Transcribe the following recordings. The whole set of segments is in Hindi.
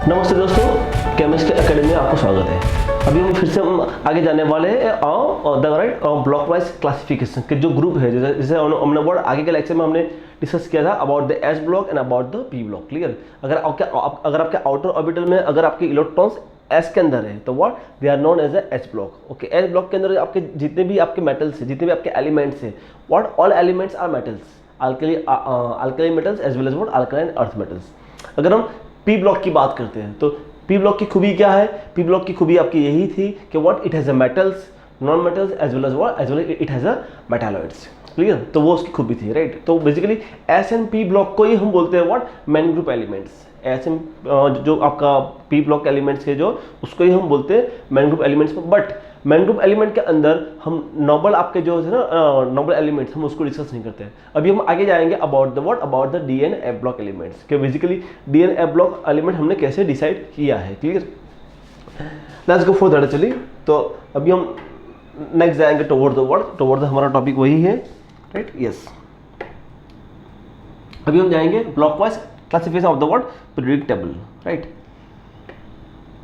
नमस्ते दोस्तों, केमिस्ट्री एकेडमी में आपको स्वागत है। अभी हम आगे जाने वाले हैं ब्लॉक वाइज क्लासिफिकेशन के जो ग्रुप है, जैसे हमने वर्ड आगे के लेक्चर में हमने डिस्कस किया था about the S block and about the P block. Clear? अगर आपके आउटर ऑर्बिटल में अगर आपके इलेक्ट्रॉन्स एस के अंदर है तो what they are known as H block. Okay, H block के अंदर आपके जितने भी आपके मेटल्स है, जितने भी आपके एलिमेंट्स है, what all elements are metals, alkali metals as well as what alkaline earth metals. अगर हम पी ब्लॉक की बात करते हैं तो पी ब्लॉक की खूबी क्या है? पी ब्लॉक की खूबी आपकी यही थी कि what it has a metals, non metals as well as it has a metalloids. Clear? तो वो उसकी खूबी थी, राइट? तो basically S and P block को ही हम बोलते हैं what main group elements. S and जो आपका पी ब्लॉक एलिमेंट्स है जो उसको ही हम बोलते हैं main group elements. But main group element के अंदर हम नोबल आपके जो है ना नोबल एलिमेंट्स, हम उसको डिस्कस नहीं करते हैं। अभी हम आगे जाएंगे about the D and F block elements के basically D and F block element हमने कैसे डिसाइड किया है। Clear? Let's go for that actually. तो अभी हम नेक्स्ट जाएंगे टुवर्ड द हमारा टॉपिक वही है, राइट? यस, अभी हम जाएंगे block wise classification of the word periodic table, right?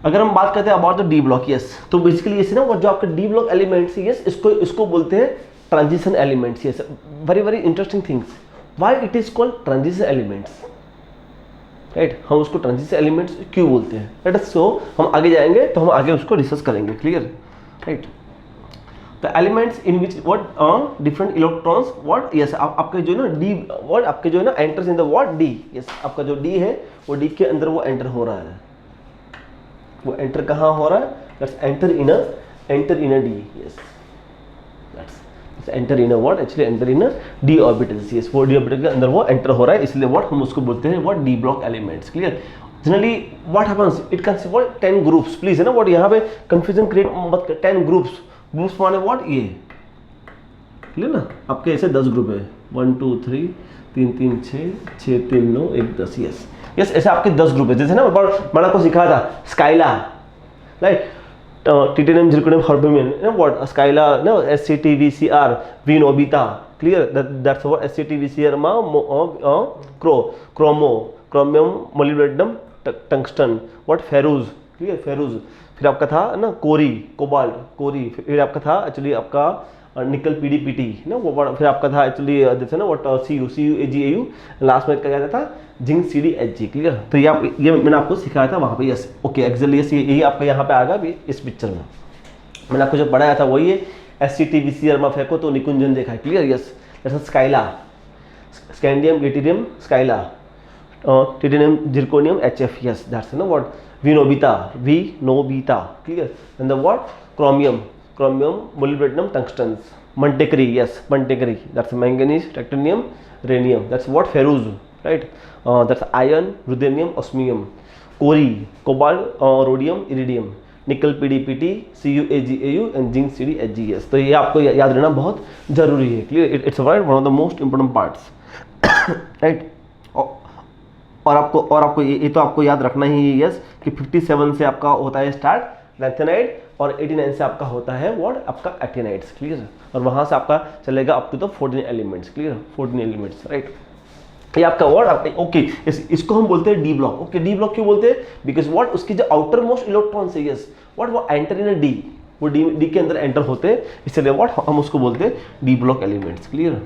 अगर हम बात करते हैं about the D block, yes, तो बेसिकली ये ना वो जो आपके डी ब्लॉक एलिमेंट्स, यस, इसको बोलते हैं transition elements. Yes, very very interesting things. Why it is called transition elements, right? हम उसको ट्रांजिशन एलिमेंट्स क्यों बोलते हैं, राइट? सो हम आगे जाएंगे तो हम आगे उसको डिस्कस करेंगे। Clear? Right? The elements in which what different electrons what, yes, आपके जो है ना डी व्हाट आपके जो है ना enters in the what D. Yes, आपका जो डी है वो डी के अंदर वो एंटर हो रहा है। वो एंटर कहाँ हो रहा है? Let's enter in a D. Yes, let's enter in a what, actually enter in a D orbitals. Yes, वो डी ऑर्बिटल के अंदर वो एंटर हो रहा है, इसलिए व्हाट हम उसको बोलते हैं what D block elements. Clear? Generally what happens, it can see what 10 groups. Please है ना व्हाट यहाँ पे कंफ्यूजन क्रिएट मत कर। 10 ग्रुप्स माने व्हाट ये, क्लियर ना? आपके ऐसे 10 ग्रुप है, 1 2 3 3 3 6 6 3 9 1 10। यस यस, ऐसे आपके 10 ग्रुप है। जैसे ना मैंने आपको सिखाया था स्काइला, राइट? टिटेनियम, जिरकोनियम, हर्बियम, what Scylla, no SCTVCr, V Nobita. Clear? That's what SCTVCr chromium, molybdenum, tungsten, what फेरूज। क्लियर? फेरूज। फिर आपका था ना कोबाल्ट, फिर आपका था एक्चुअली आपका निकल PDPT ना वो, फिर आपका था एक्चुअली जैसे ना व्हाट CuAgAu, लास्ट में क्या था जिंक CdHg। क्लियर? तो ये मैंने आपको सिखाया था वहाँ पे। यस, ओके, एक्चुअली यस, यही आपका यहाँ पे आएगा इस पिक्चर में। मैंने आपको जो पढ़ाया था वही है। SCTVCr में फेंको तो निकुंजन देखा है। क्लियर? यस, जैसे Scylla, scandium, yttrium, Scylla, titanium, zirconium, HF। Yes, that's ना what we Nobita. Clear? And the what chromium, molybdenum, tungsten, मंटेकरी। यस, मंटेकरी, that's manganese, titanium, rhenium, that's what फेरूज, right? That's iron, ruthenium, osmium, cobalt, rhodium, iridium, nickel PDPT, CuAgAu and zinc CdHg। Yes, तो ये आपको याद रहना बहुत जरूरी है। Clear? It's one of the most important parts, right? और आपको ये तो आपको याद रखना ही है, यस, कि 57 से आपका होता है स्टार्ट लैंथेनाइड और 89 से आपका होता है व्हाट आपका एक्टिनाइड्स। क्लियर? और वहां से आपका चलेगा up to the 14 elements. Clear? 14 elements, right? ये आपका वर्ड, ओके, इसको हम बोलते हैं D block. Okay, D block क्यों बोलते हैं? बिकॉज व्हाट उसकी जो आउटर मोस्ट इलेक्ट्रॉन है, यस, व्हाट वो एंटर इन अ डी, वो डी के अंदर एंटर होते हैं, इसलिए व्हाट हम उसको बोलते हैं D block elements. Clear?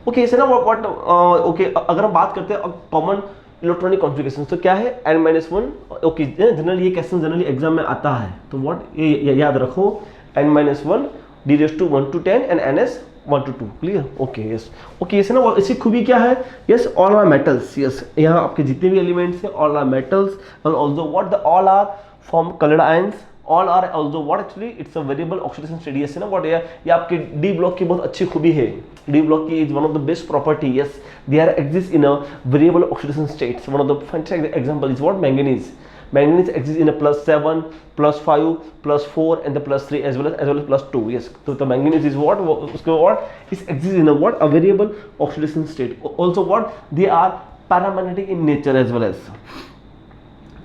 Okay, ऐसे ना व्हाट ओके, अगर हम बात करते हैं कॉमन इलेक्ट्रॉनिक कॉन्फ़िगरेशन तो क्या है n-1। ओके, जनरली ये क्वेश्चन जनरली एग्जाम में आता है, तो व्हाट ये याद रखो, n-1 d⁻1 to 10 and ns 1 to 2। Clear? Okay, yes, okay, ऐसे ना इसकी खूबी क्या है? Yes, all are metals. Yes, यहाँ आपके जितने भी एलिमेंट्स हैं all are metals and also what the all are form coloured ions, all are also what actually it's a variable oxidation state. Yes ना व्हाट ये आपके डी ब्लॉक की बहुत अच्छी खूबी है। डी ब्लॉक की is one of the best property. Yes, they are exist in a variable oxidation states. One of the fantastic example is what manganese exists in a +7, +5, +4 and the +3 as well as +2। yes, so the manganese is what उसके what is exists in a what a variable oxidation state, also what they are paramagnetic in nature as well as,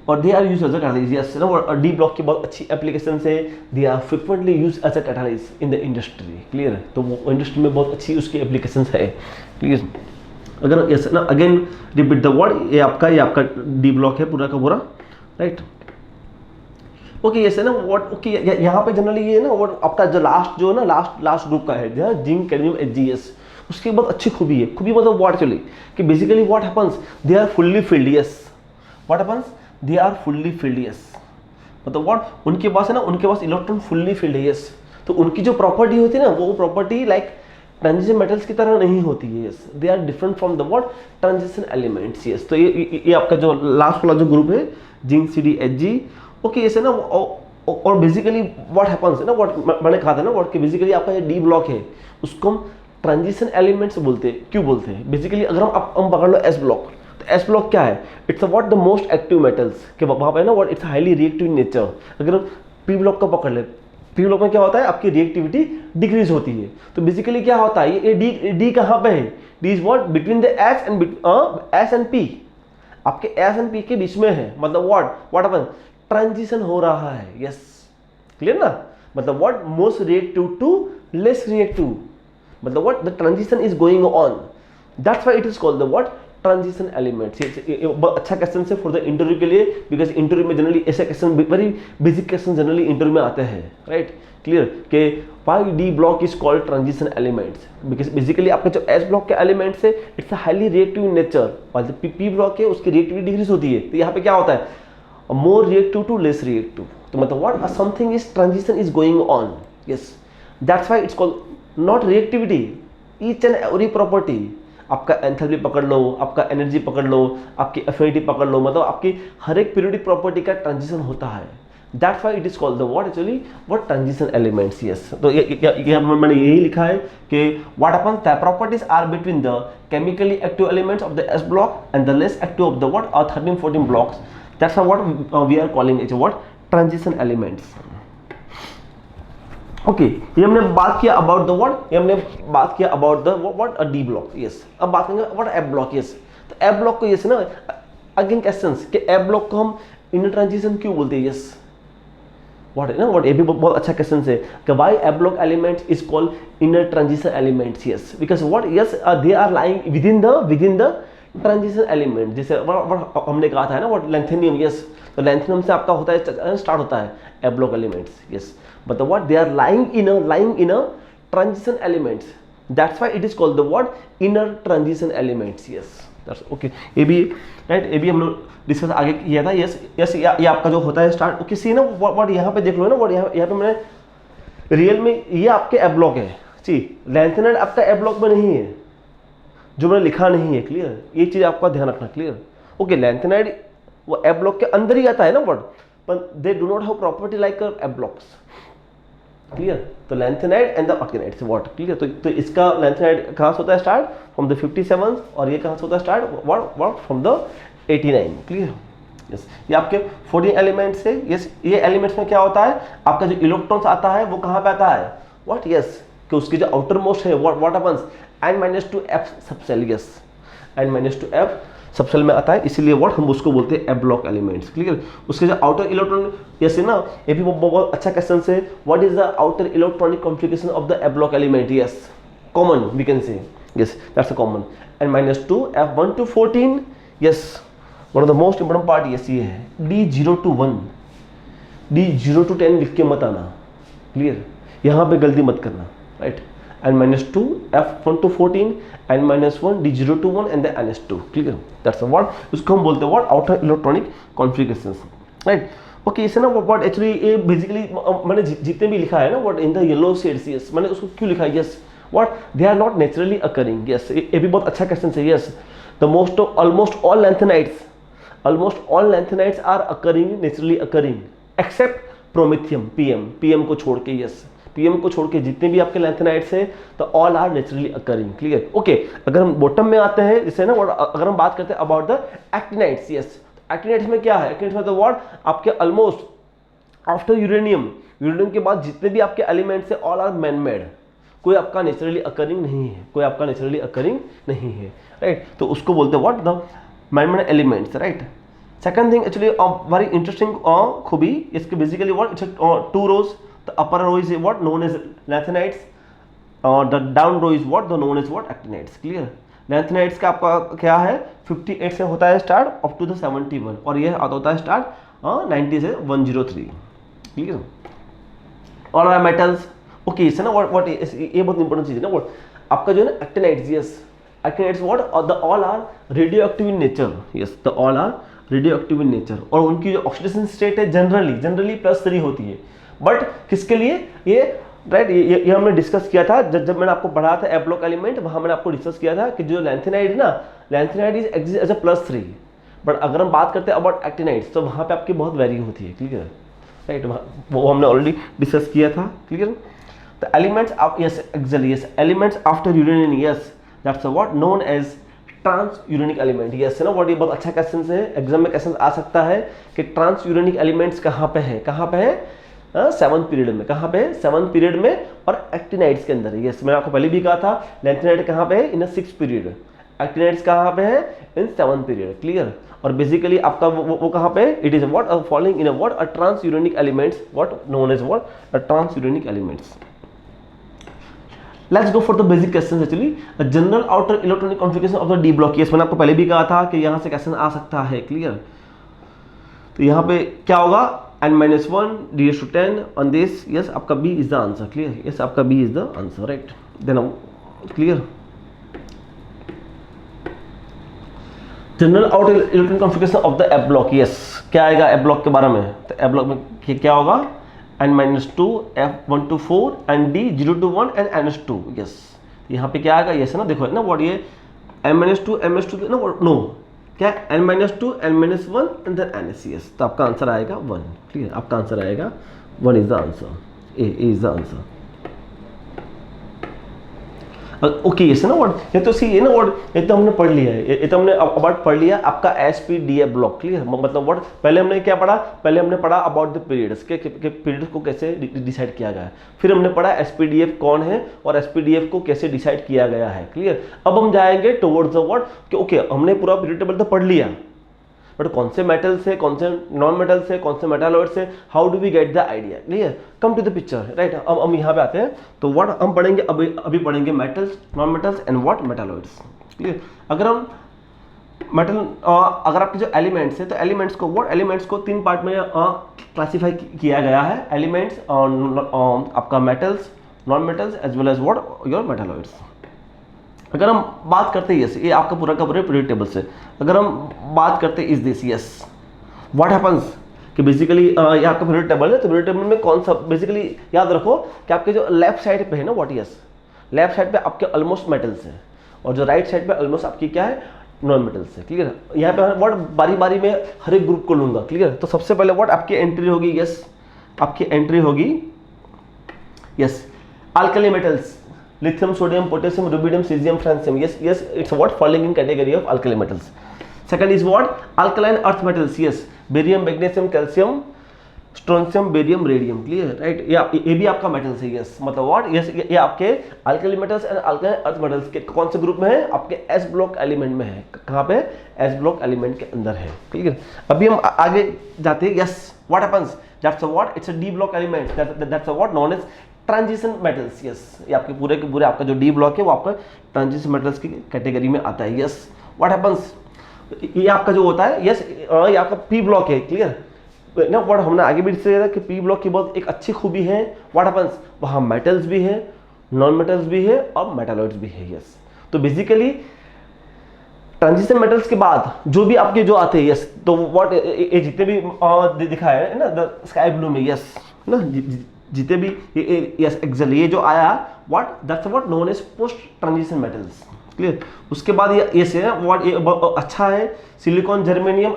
और they are use as a catalyst. Yes ना, और डी ब्लॉक की बहुत अच्छी एप्लीकेशन है। They are frequently use as a catalyst in the industry. Clear? तो वो इंडस्ट्री में बहुत अच्छी उसकी एप्लीकेशन है। क्लियर? अगर यस ना, अगेन रिपीट द वर्ड, ये आपका डी ब्लॉक है पूरा का पूरा। राइट। ओके ये ना व्हाट ओके यहाँ पे जनरली ये ना व्हाट आपका जो लास्ट जो है ना लास्ट ग्रुप का है जिंक कैडमियम एचजीएस, उसकी बहुत अच्छी खूबी है, खूबी मतलब व्हाट एक्चुअली कि basically what happens they are fully filled, yes what happens they are fully filled, yes मतलब व्हाट उनके पास है ना, उनके पास इलेक्ट्रॉन फुल्ली फिल्ड है, यस तो उनकी जो प्रॉपर्टी होती है ना वो प्रॉपर्टी लाइक ट्रांजिशन मेटल्स की तरह नहीं होती है, yes they are different from the what transition elements, yes तो ये आपका जो लास्ट वाला जो ग्रुप है जिंक CdHg, ओके ये ना और बेसिकली व्हाट हैपेंस है ना व्हाट मैंने कहा था ना व्हाट कि बेसिकली आपका ये डी ब्लॉक है उसको हम ट्रांजिशन एलिमेंट्स बोलते हैं, क्यों बोलते हैं बेसिकली अगर हम पकड़ लो एस ब्लॉक, तो एस ब्लॉक क्या है, it's what the most active metals के वहाँ पे ना what it's highly reactive in nature. अगर हम पी ब्लॉक को पकड़ ले, पी ब्लॉक में क्या होता है आपकी रिएक्टिविटी डिक्रीज होती है, तो बेसिकली क्या होता है ये डी कहाँ पे है, D is what between the S and P, आपके एस एंड पी के बीच में है, मतलब व्हाट अपन ट्रांजिशन हो रहा है, यस क्लियर ना, मतलब what most reactive to less reactive, मतलब what the transition is going on, that's why it is called the what transition elements. ये बहुत अच्छा क्वेश्चन है फॉर द इंटरव्यू के लिए, बिकॉज इंटरव्यू में जनरली ऐसे question very basic question generally interview में आते हैं, राइट क्लियर कि why D block is called transition elements, because basically आपके जो एस ब्लॉक के एलिमेंट्स है it's highly reactive in nature, और जो पी ब्लॉक है उसकी रिएक्टिविटी डिक्रीज होती है, तो यहाँ पे क्या होता है more reactive to less reactive, तो मतलब what something is transition is going on, yes that's why it's called not reactivity, each and every property, आपका एंथैल्पी पकड़ लो, आपका एनर्जी पकड़ लो, आपकी एफिनिटी पकड़ लो, मतलब आपकी हर एक पीरियोडिक प्रॉपर्टी का ट्रांजिशन होता है, that's why it is called the what actually what transition elements, yes तो ये मैंने यही लिखा है कि what happens the properties are between the chemically active elements of the S block and the less active of the what 13-14 blocks, that's what we are calling it what transition elements. Okay ये हमने बात किया अबाउट द व्हाट, ये हमने बात किया about the what a D block, yes अब बात करेंगे व्हाट एफ ब्लॉक, यस तो एफ ब्लॉक को यस ना अगेन क्वेश्चंस कि एफ ब्लॉक को हम इनर ट्रांजिशन क्यों बोलते हैं, यस व्हाट है ना व्हाट, ये भी बहुत अच्छा क्वेश्चन है कि why F block elements is called inner transition elements, yes because what yes they are lying within the transition element, जैसे हमने कहा था ना व्हाट लैंथेनियम, यस तो लैंथेनियम से आपका होता है स्टार्ट होता है F block elements, yes but the what they are lying in a transition elements, that's why it is called the what inner transition elements, yes that's okay। ये भी राइट, ये भी हम लोग डिस्कस आगे किया था, यस ये आपका जो होता है स्टार्ट, ओके सी ना व्हाट यहाँ पे देख लो ना व्हाट यहाँ पे मैंने रियल में ये आपके एफ ब्लॉक है, सी लैंथेनाइड आपका एफ ब्लॉक में नहीं है, जो मैंने लिखा नहीं है, क्लियर ये चीज आपका ध्यान रखना, क्लियर ओके लैंथेनाइड वो एफ ब्लॉक के अंदर ही आता है ना what, but they do not have property like F blocks, clear तो लैंथेनाइड एंड द ऑर्गेनाइड से व्हाट क्लियर, तो इसका लैंथेनाइड कहाँ से होता है स्टार्ट फ्रॉम द 57 और ये कहाँ से होता है start what from the 89, clear yes ये आपके 14 एलिमेंट्स है, यस ये एलिमेंट्स में क्या होता है आपका जो इलेक्ट्रॉन्स आता है वो कहाँ पे आता है व्हाट, यस कि उसकी जो आउटर मोस्ट है what happens n-2f subshell, yes n-2f subshell में आता है, इसीलिए व्हाट हम उसको बोलते हैं एफ ब्लॉक एलिमेंट्स, क्लियर उसके जो आउटर इलेक्ट्रॉन यस ना ये भी बहुत अच्छा क्वेश्चन है, what is the outer electronic configuration of the F block element, yes common we can say, yes that's a common n-2 f1 to 14, yes one of the most important part yes ये है d0 to 1 d0 to 10 लिख के मत आना, क्लियर यहाँ पे गलती मत करना, right n-2 f1 to 14 n-1 d0 to 1 and the ns2, clear that's what उसको हम बोलते हैं what outer electronic configurations, right okay इसे ना व्हाट एक्चुअली ये बेसिकली मैंने जितने भी लिखा है ना what in the yellow shades, yes मैंने उसको क्यों लिखा है, yes what they are not naturally occurring, yes ये भी बहुत अच्छा क्वेश्चन है, yes the most almost all lanthanides are occurring naturally occurring except promethium PM को छोड़ के, यस पीएम को छोड़ के जितने भी आपके लैंथेनाइड्स हैं तो all are naturally occurring, clear okay अगर हम बॉटम में आते हैं जैसे ना अगर हम बात करते हैं about the actinides, yes actinides में क्या है, एक्टिनाइड्स में तो व्हाट आपके ऑलमोस्ट आफ्टर यूरेनियम के बाद जितने भी आपके एलिमेंट्स हैं ऑल आर मैन मेड, कोई आपका नेचुरली अकरिंग नहीं है, राइट तो उसको बोलते हैं what the man made elements, right second thing actually very interesting खूबी इसके basically what it's two rows, the upper row is what known as lanthanides, the down row is what the known as what actinides, clear lanthanides का आपका क्या है 58 से होता है स्टार्ट अप टू द 71 और ये आता होता है स्टार्ट 90 से 103, ठीक है। ऑल आर मेटल्स, ओके इसे ना व्हाट ये बहुत इंपॉर्टेंट चीज है ना, व्हाट आपका जो है ना actinides, yes actinides what the all are radioactive in nature, yes the all are radioactive in nature, और उनकी जो ऑक्सीडेशन स्टेट है जनरली +3 होती है, बट किसके लिए ये राइट, ये हमने डिस्कस किया था जब मैंने आपको पढ़ाया था एब्लॉक एलिमेंट, वहां मैंने आपको डिस्कस किया था कि जो लैंथेनाइड है ना, lanthanide is exist as a +3, but अगर हम बात करते हैं अबाउट एक्टिनाइड्स तो वहां पे आपकी बहुत वैरी होती है, क्लियर राइट, वो हमने ऑलरेडी डिस्कस किया था, clear. The elements yes actually yes elements after uranium, yes that's what known as transuranic element, yes ना व्हाट, ये बहुत अच्छा क्वेश्चन है, एग्जाम में क्वेश्चन आ सकता है कि ट्रांस यूरेनिक एलिमेंट्स कहाँ पे है, 7th पीरियड में, कहाँ पे है 7th पीरियड में, और एक्टिनाइड्स के अंदर है, यस मैंने आपको पहले भी कहा था लैंथेनाइड कहाँ पे है इन 6th पीरियड, एक्टिनाइड्स कहाँ पे है इन 7th पीरियड, क्लियर। और बेसिकली आपका वो कहाँ पे, it is what following in what a transuranic elements, what known as what a transuranic elements. Let's go for the basic questions actually. A general outer electronic configuration of the D block. Yes, मैंने आपको पहले भी कहा था कि यहाँ से क्वेश्चन आ सकता है, क्लियर। तो यहाँ पे क्या होगा n-1 d/10 on this. Yes, आपका B is the answer, clear. Yes, आपका B is the answer, right? Then clear. General outer electronic configuration of the F block, yes क्या आएगा F ब्लॉक के बारे में, तो F ब्लॉक में क्या होगा n-2 F1 to 4 and D 0 to 1 and n-2, yes यहाँ पे क्या आएगा, यस है ना, देखो ना व्हाट ये m-2 m-2 ना नो क्या n-2 n-1 and then n, yes तो आपका आंसर आएगा 1, क्लियर, आपका आंसर आएगा 1 is the answer, A is the answer. Okay ये ना वर्ड, ये तो सी ये ना वर्ड, ये तो हमने पढ़ लिया है, ये तो हमने अबाउट पढ़ लिया आपका SPDF ब्लॉक, क्लियर। मतलब वर्ड पहले हमने क्या पढ़ा, पहले हमने पढ़ा अबाउट द पीरियड्स के पीरियड्स को कैसे डिसाइड किया गया है, फिर हमने पढ़ा SPDF कौन है और SPDF को कैसे डिसाइड किया गया है, क्लियर। अब हम जाएंगे टुवर्ड्स द वर्ड कि ओके हमने पूरा पीरियड टेबल तो पढ़ लिया, बट कौन से मेटल्स है, कौन से नॉन मेटल्स है, कौन से मेटालॉइड्स है, how do we get the idea, clear. Come to the picture, right. अब हम यहाँ पे आते हैं, तो व्हाट हम पढ़ेंगे अभी पढ़ेंगे metals, non metals and what metalloids, clear. अगर हम मेटल अगर आपके जो एलिमेंट्स है, तो एलिमेंट्स को व्हाट एलिमेंट्स को 3 पार्ट में क्लासीफाई किया गया है, एलिमेंट्स आपका metals, non metals as well as what your metalloids. अगर हम बात करते हैं, ये आपका पूरा का पूरा पीरियड टेबल से अगर हम बात करते हैं is this, yes what happens कि बेसिकली ये आपका पीरियड टेबल है, तो पीरियड टेबल में कौन सा बेसिकली याद रखो कि आपके जो लेफ्ट साइड पे है ना व्हाट, यस लेफ्ट साइड पे आपके ऑलमोस्ट मेटल्स है, और जो राइट साइड पे ऑलमोस्ट आपकी क्या है नॉन मेटल्स है, क्लियर। यहाँ पे व्हाट बारी बारी में हर एक ग्रुप को लूंगा, क्लियर। तो सबसे पहले व्हाट आपकी एंट्री होगी, यस आपकी एंट्री होगी yes alkali metals, lithium, sodium, potassium, rubidium, cesium, francium. Yes, it's what falling in category of alkali metals. Second is what alkaline earth metals. Yes, barium, magnesium, calcium, strontium, barium, radium. Clear, right? ये भी आपका metals है. Yes, मतलब what? Yes, ये आपके alkali metals and alkaline earth metals के कौन से ग्रुप में है? आपके S block element में है. कहाँ पे? S block element के अंदर है. Clear? अभी हम आगे जाते हैं. Yes, what happens? That's a what? It's a D block element. That's a what known as transition metals, yes ये आपके पूरे के पूरे आपका जो डी ब्लॉक है वो आपका ट्रांजिशन मेटल्स की कैटेगरी में आता है, यस व्हाट हैपन्स ये आपका जो होता है, यस ये आपका पी ब्लॉक है, क्लियर ना। व्हाट हमने आगे भी डिस्कस किया था कि पी ब्लॉक की बहुत एक अच्छी खूबी है, व्हाट हैपन्स वहाँ मेटल्स भी है, नॉन मेटल्स भी है और मेटालॉइड्स भी है, यस। तो बेसिकली ट्रांजिशन मेटल्स के बाद जो भी आपके जो आते हैं, यस तो व्हाट ये जितने भी दिखाया है ना द स्काई ब्लू में, यस ना जितने भी यस एक्चुअली ये जो आया what that's what known as post transition metals, clear. उसके बाद ये से व्हाट ये अच्छा है silicon, germanium,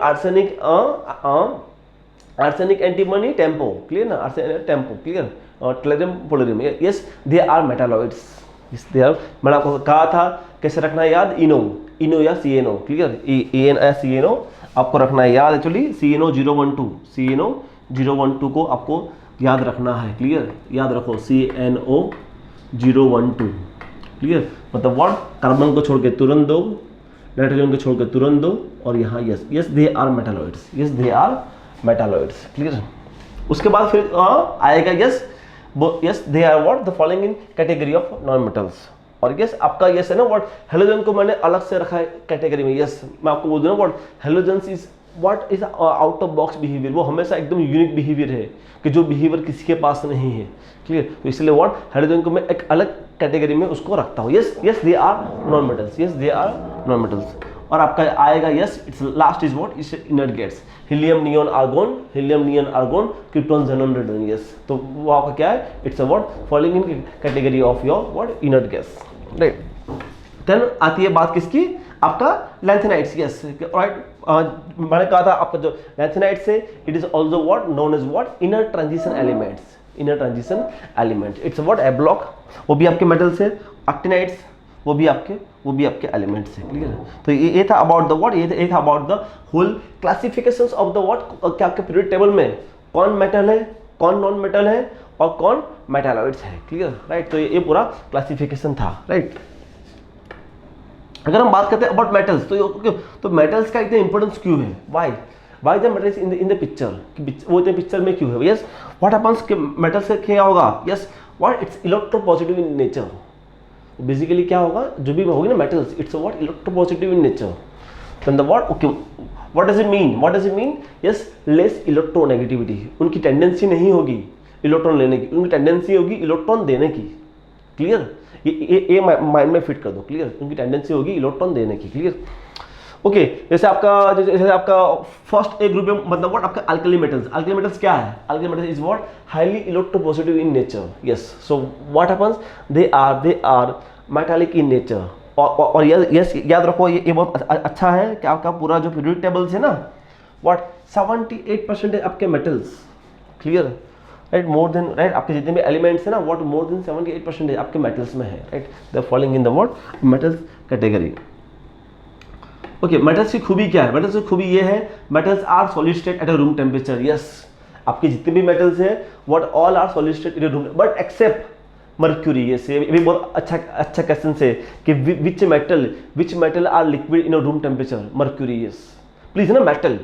arsenic, antimony, tempo, clear ना आर्सेनिक टेम्पो, क्लियर और tellurium, polonium, yes they are metalloids, yes they are. मैंने आपको कहा था कैसे रखना है याद, इनो या CNO, क्लियर EN या CNO आपको रखना है याद, एक्चुअली CNO 012 को आपको याद रखना है, क्लियर याद रखो CNO 012, क्लियर मतलब व्हाट कार्बन को छोड़ के तुरंत दो, नाइट्रोजन को छोड़ के तुरंत दो, और यहाँ yes they are metalloids, yes they are metalloids, clear. उसके बाद फिर आएगा yes they are what the following in category of non metals, और यस आपका यस है ना व्हाट हेलोजन को मैंने अलग से रखा है कैटेगरी में, यस मैं आपको बोल दूँ ना what halogen is what is out of box behaviour, वो हमेशा एकदम यूनिक बिहेवियर है कि जो बिहेवियर किसी के पास नहीं है। क्लियर, तो इसलिए व्हाट हाइड्रोजन को मैं एक अलग कैटेगरी में उसको रखता हूँ। Yes yes they are non metals, yes they are non metals. और आपका आएगा yes it's last is what is inert gas, helium neon argon, helium neon argon, krypton xenon radon. Yes, तो वो आपका क्या है, it's a what following in category of your what inert gas, right. Then आती है बात किसकी, आपका लैंथेनाइट्स। यस राइट, मैंने कहा था आपका जो लैंथेनाइट्स है it is also what known as what inner transition elements, inner transition element, it's what A block, वो भी आपके मेटल्स है। एक्टिनाइट्स वो भी आपके एलिमेंट्स है। क्लियर, तो ये था अबाउट द व्हाट, ये था about the whole classifications of the what, क्या आपके पीरियड टेबल में कौन मेटल है, कौन नॉन मेटल है और कौन मेटालॉइड्स है। क्लियर, राइट, तो ये पूरा क्लासिफिकेशन था, राइट। अगर हम बात करते हैं अबाउट मेटल्स, तो मेटल्स का इतना इंपॉर्टेंस क्यों है, why the metals in the picture, वो इतने पिक्चर में क्यों है। यस, व्हाट हैपेंस कि मेटल्स से क्या होगा, yes what it's electropositive in nature. Basically क्या होगा, जो भी होगी ना metals, it's what electropositive in nature. Then the what, okay what does it mean, yes less electronegativity, उनकी टेंडेंसी नहीं होगी इलेक्ट्रॉन लेने की, उनकी टेंडेंसी होगी इलेक्ट्रॉन देने की। क्लियर, ये माइंड में फिट कर दो। क्लियर, उनकी टेंडेंसी होगी इलेक्ट्रॉन देने की। Clear, okay. जैसे आपका फर्स्ट एक ग्रुप में मतलब व्हाट आपका अल्कली मेटल्स क्या है, alkali metals is what highly electropositive in nature. Yes, so what happens, they are metallic in nature. और यस याद रखो, ये बहुत अच्छा है कि आपका पूरा जो पीरियोडिक टेबल्स है ना, व्हाट 78% है आपके metals. Clear, right, more than, right, आपके जितने भी एलिमेंट्स है ना, व्हाट मोर देन 78% आपके मेटल्स में है, right, they following in the what metals category. Okay, metals की खूबी क्या है, मेटल्स की खूबी ये है, metals are solid state at a room temperature. Yes, आपके जितने भी मेटल्स हैं what all are solid state in a room, but except mercury. ये भी बहुत अच्छा क्वेश्चन है कि which metal are liquid in a room temperature, mercury. Yes, please ना metal,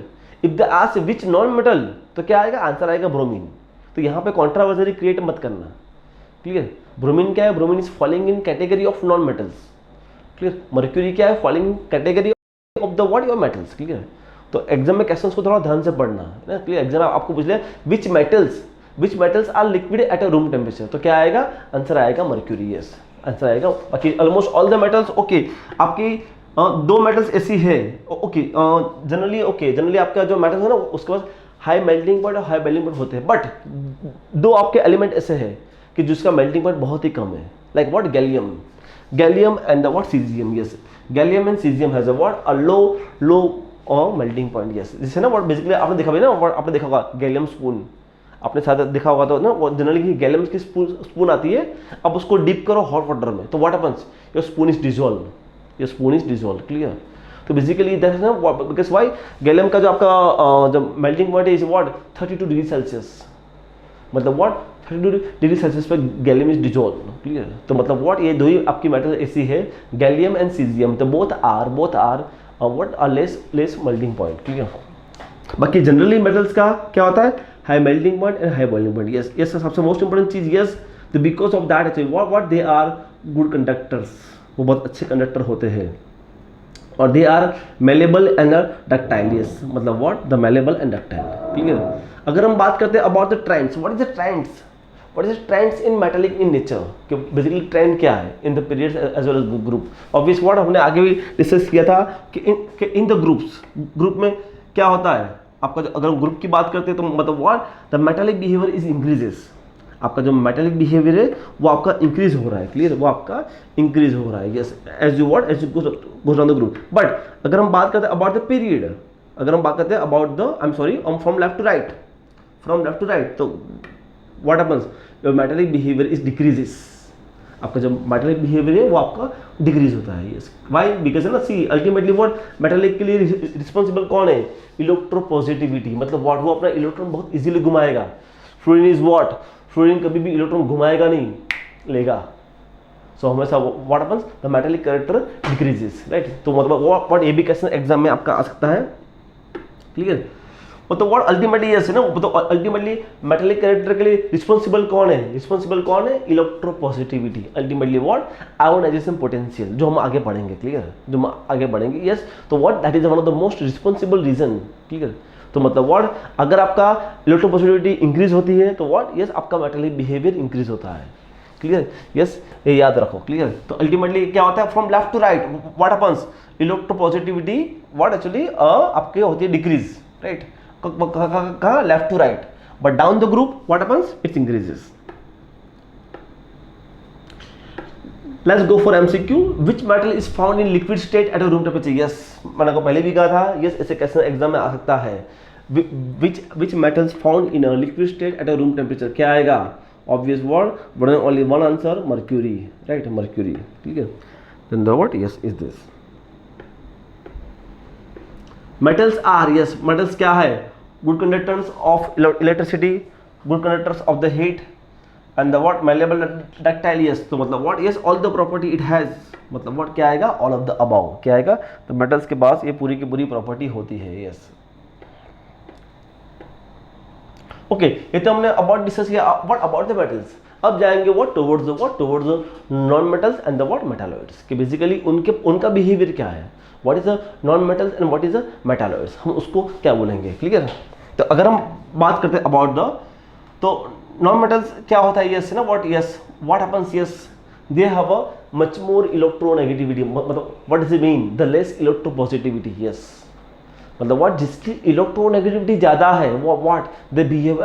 if the ask which non metal, तो क्या आएगा, आंसर आएगा ब्रोमीन। तो यहाँ पे कॉन्ट्रावर्जरी क्रिएट मत करना। क्लियर, ब्रोमीन क्या है, bromine is following in category of non metals. Clear, mercury क्या है, following category of the what your metals. Clear, तो एग्जाम में क्वेश्चंस को थोड़ा ध्यान से पढ़ना है ना। क्लियर, एग्जाम आपको पूछ ले which metals are liquid at a room temperature, तो क्या आएगा, आंसर आएगा मर्क्यूरी। यस, आंसर आएगा। बाकी almost all the metals okay, आपकी दो मेटल्स ऐसी है ओके, जनरली आपका जो मेटल्स है ना उसके पास हाई मेल्टिंग पॉइंट और हाई बॉइलिंग पॉइंट होते हैं, बट दो आपके एलिमेंट ऐसे हैं कि जिसका मेल्टिंग पॉइंट बहुत ही कम है, like what gallium and the what caesium. Yes, gallium and caesium has a what a low melting point. Yes, जिससे ना व्हाट बेसिकली आपने देखा ना, आपने देखा होगा गैलियम स्पून, आपने शायद देखा होगा तो ना, वो जनरली गैलियम की स्पून आती है, अब उसको डिप करो हॉट वाटर में, तो what happens, your spoon is dissolve. Clear, तो बेसिकली दैट इज ना बिकॉज व्हाई गैलियम का जो आपका जो melting point is what 32 degree Celsius, मतलब व्हाट 32 डिग्री सेल्सियस पे गैलियम इज डिसॉल्व। क्लियर, तो मतलब व्हाट ये दो ही आपकी मेटल ऐसी है, गैलियम एंड सीजियम, तो both are what are less melting point. Clear, बाकी जनरली मेटल्स का क्या होता है, high melting point and high boiling point. Yes yes, सबसे मोस्ट इंपोर्टेंट चीज। यस, तो because of that actually what they are good conductors, वो बहुत अच्छे कंडक्टर होते हैं, और they are malleable and ductile. Yes, मतलब what the malleable and ductile. Clear, अगर हम बात करते हैं about the trends, what is the trends in metallic in nature, कि बेसिकली ट्रेंड क्या है in the periods as well as group. Obvious what हमने आगे भी डिस्कस किया था कि इन द ग्रुप में क्या होता है आपका, अगर हम ग्रुप की बात करते हैं तो मतलब what the metallic behaviour is increases, आपका जो मेटालिक बिहेवियर है वो आपका इंक्रीज हो रहा है। क्लियर, वो आपका इंक्रीज हो रहा है। Yes, as you goes on the group. But अगर हम बात करते हैं अबाउट द पीरियड, अगर हम बात करते हैं about the from left to right, तो what happens, your metallic behaviour is decreases, आपका जो मेटालिक बिहेवियर है वो आपका डिक्रीज होता है। यस, व्हाई, बिकॉज है ना, सी अल्टीमेटली व्हाट मेटालिक के लिए रिस्पॉन्सिबल कौन है, इलेक्ट्रोपॉजिटिविटी, मतलब व्हाट वो अपना इलेक्ट्रॉन बहुत इजीली घुमाएगा। फ्लोरीन कभी भी इलेक्ट्रॉन घुमाएगा नहीं, लेगा। सो हमेशा what happens, the metallic character decreases, right. तो मतलब व्हाट ये भी क्वेश्चन एग्जाम में आपका आ सकता है। क्लियर, मतलब व्हाट अल्टीमेटली यस है ना, तो अल्टीमेटली मेटालिक कैरेक्टर के लिए रिस्पॉन्सिबल कौन है, रिस्पॉन्सिबल कौन है, electropositivity, ultimately what ionization potential, जो हम आगे बढ़ेंगे, क्लियर, जो हम आगे बढ़ेंगे, यस, तो what that is one of the most responsible reason, clear. तो मतलब व्हाट अगर आपका इलेक्ट्रोपॉजिटिविटी इंक्रीज होती है तो व्हाट यस आपका मेटालिक बिहेवियर इंक्रीज होता है, क्लियर, यस, ये याद रखो, क्लियर। तो अल्टीमेटली क्या होता है, from left to right what happens, electropositivity what actually आपके होती है डिक्रीज, राइट, कहाँ left to right, but down the group what happens it increases. Let's go for MCQ, which metal is found in liquid state at a room temperature, yes, मैंने को पहले भी कहा था, यस, ऐसे क्वेश्चन एग्जाम में आ सकता है, which metals found in a liquid state at a room temperature, क्या आएगा, obvious word, but only one answer, mercury, right, mercury, ठीक है, then the what yes is this. Metals are, yes, metals क्या है, good conductors of electricity, good conductors of the heat, and the what malleable ductile, yes, तो मतलब what yes all the property it has, मतलब व्हाट क्या आएगा, ऑल ऑफ द अबव, क्या आएगा, तो मेटल्स के पास ये पूरी की पूरी प्रॉपर्टी होती है, यस। ओके, ये तो हमने अबाउट डिस्कस किया, व्हाट अबाउट द मेटल्स। अब जाएंगे what towards the non metals and the what metalloids, कि बेसिकली उनका बिहेवियर क्या है, what is the non metals and what is the metalloids, हम उसको क्या बोलेंगे, क्लियर। तो अगर हम बात करते हैं अबाउट द, तो नॉन मेटल्स क्या होता है, यस ना, what happens, yes, they have a much more electronegativity, मतलब what does it mean, the less electropositivity, yes, मतलब व्हाट जिसकी इलेक्ट्रोनेगेटिविटी ज्यादा है वो what they behave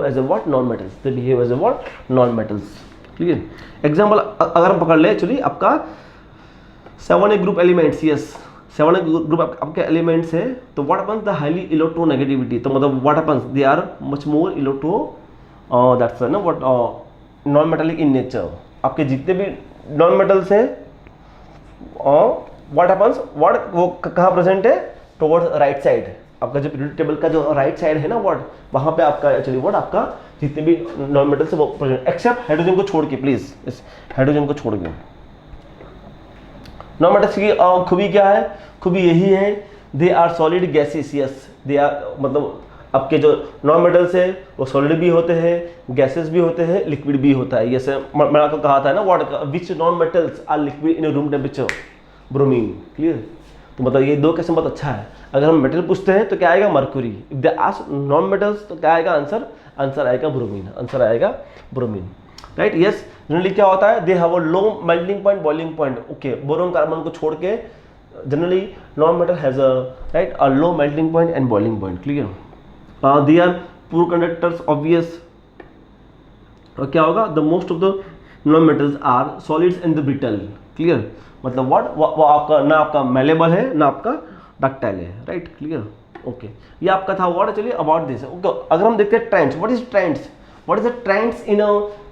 as what non metals, they behave as what non metals, clear. Example अगर हम पकड़ ले, एक्चुअली आपका 7A group elements, yes, 7A group आपके एलिमेंट्स है, तो what happens the highly electronegativity, तो मतलब what happens they are much more electro that's ना what non metallic in nature, आपके जितने भी नॉन मेटल्स हैं व्हाट हैपेंस, व्हाट वो कहाँ प्रेजेंट है, टुवर्ड्स राइट साइड, आपका जो पीरियोडिक टेबल का जो राइट साइड है ना व्हाट, वहां पे आपका एक्चुअली व्हाट आपका जितने भी नॉन मेटल्स है वो प्रेजेंट, एक्सेप्ट हाइड्रोजन को छोड़ के, प्लीज, इस हाइड्रोजन को छोड़ के। नॉन मेटल्स की खूबी क्या है, खूबी यही है, they are solid gases, yes, they are, मतलब आपके जो नॉन मेटल्स है वो सॉलिड भी होते हैं, गैसेस भी होते हैं, लिक्विड भी होता है, जैसे मैंने आपको कहा था ना what which non metals are liquid in room temperature, bromine, clear. तो मतलब ये दो क्वेश्चन बहुत अच्छा है, अगर हम मेटल पूछते हैं तो क्या आएगा, mercury, if they ask non metals तो क्या आएगा आंसर आएगा ब्रोमीन, आंसर आएगा ब्रोमीन, राइट, यस। जनरली क्या होता है, they have a low melting point, boiling point, okay, boron carbon को छोड़ के generally non metal has a right a low melting point and boiling point, clear. They are poor conductors, obvious, और क्या होगा, the most of the non metals are solids and the brittle, clear, मतलब व्हाट वो आपका ना आपका मेलेबल है ना आपका डक्टाइल है, राइट, क्लियर, ओके। ये आपका था what actually about this, okay. अगर हम देखते हैं trends, what is the trends in a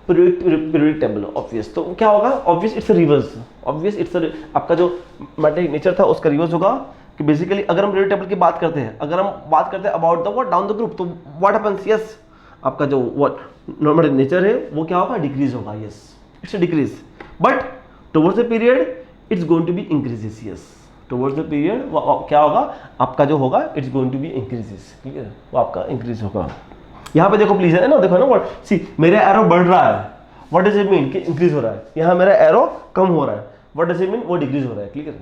periodic table, obvious, तो क्या होगा, obvious it's reverse, obvious it's आपका जो मैटर नेचर था उसका रिवर्स होगा, कि बेसिकली अगर हम पीरियोडिक टेबल की बात करते हैं, अगर हम बात करते हैं about the what down the group, तो व्हाट हैपेंस, यस, आपका जो व्हाट नॉर्मल नेचर है वो क्या होगा, डिक्रीज होगा, yes, it's a decrease, but towards the period it's going to be increases, yes, towards the period क्या होगा आपका जो होगा, it's going to be increases, clear, वो आपका इंक्रीज होगा। यहाँ पे देखो प्लीज, है ना, देखो ना व्हाट, सी मेरा एरो बढ़ रहा है, व्हाट डज इट मीन कि इंक्रीज हो रहा है, यहाँ मेरा एरो कम हो रहा है, व्हाट डज इट मीन वो डिक्रीज हो रहा है, क्लियर।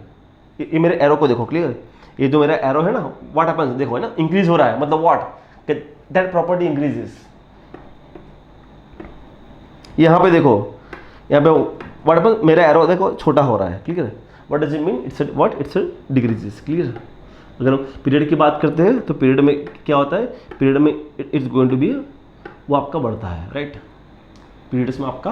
ये मेरे एरो को देखो, क्लियर, ये जो मेरा एरो है ना, व्हाट हैपेंस, देखो है ना, इंक्रीज हो रहा है, मतलब व्हाट दैट प्रॉपर्टी इंक्रीजेस। यहाँ पे देखो, यहाँ पे व्हाट हैपेंस, मेरा एरो देखो छोटा हो रहा है, clear, what does it mean, it's decreases, clear. अगर हम पीरियड की बात करते हैं तो पीरियड में क्या होता है, पीरियड में इट्स गोइंग टू बी वो आपका बढ़ता है, राइट, पीरियड्स में आपका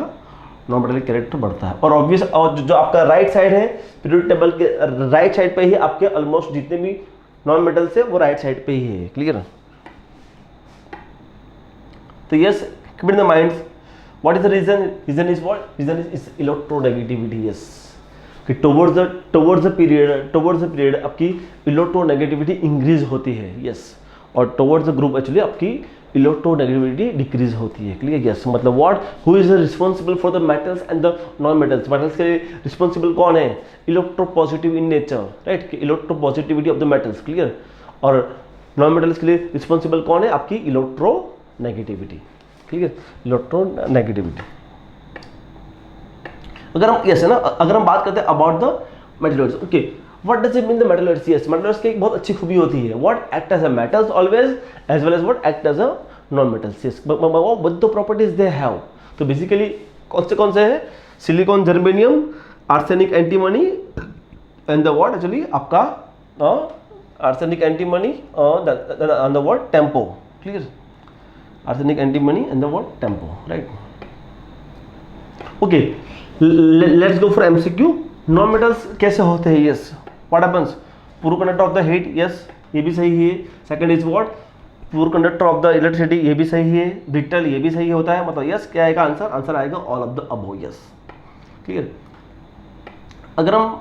नॉन मेटालिक कैरेक्टर बढ़ता है, और ऑब्वियस और जो आपका राइट साइड है पीरियड टेबल के राइट साइड पे ही आपके ऑलमोस्ट जितने भी नॉन मेटल्स है वो राइट साइड पे ही है, क्लियर। तो yes, keep in the mind what is the reason is what, reason is electronegativity, yes, कि टुवर्ड्स द पीरियड आपकी इलेक्ट्रोनेगेटिविटी इंक्रीज होती है, यस, और टुवर्ड्स द ग्रुप एक्चुअली आपकी इलेक्ट्रोनेगेटिविटी डिक्रीज होती है, क्लियर, यस। मतलब what who is responsible for the metals and the non metals, metals के रिस्पॉन्सिबल कौन है, इलेक्ट्रोपॉजिटिव इन नेचर, राइट, कि electropositivity of the metals, clear, और नॉन मेटल्स के लिए रिस्पॉन्सिबल कौन है? आपकी इलेक्ट्रोनेगेटिविटी, ठीक है, इलेक्ट्रोनेगेटिविटी। अगर हम यस है ना, अगर हम बात करते हैं about the metalloids, okay, what does it mean the metalloids? Yes, metalloids की एक बहुत अच्छी खूबी होती है, what act as a metals always as well as what act as a non metals. Yes, both the properties they have. तो बेसिकली कौन से हैं? Silicon, germanium, arsenic, antimony and the what actually आपका arsenic, antimony and the what tempo, clear, arsenic, antimony and the what tempo, right. Okay, let's go for MCQ. Non metals कैसे होते हैं? Yes, what happens? Poor conductor of the heat, yes, ये भी सही है। Second is what? Poor conductor of the electricity, ये भी सही है। ब्रिटल, ये भी सही होता है। मतलब यस, क्या आएगा आंसर? आंसर आएगा all of the above, yes, clear. अगर हम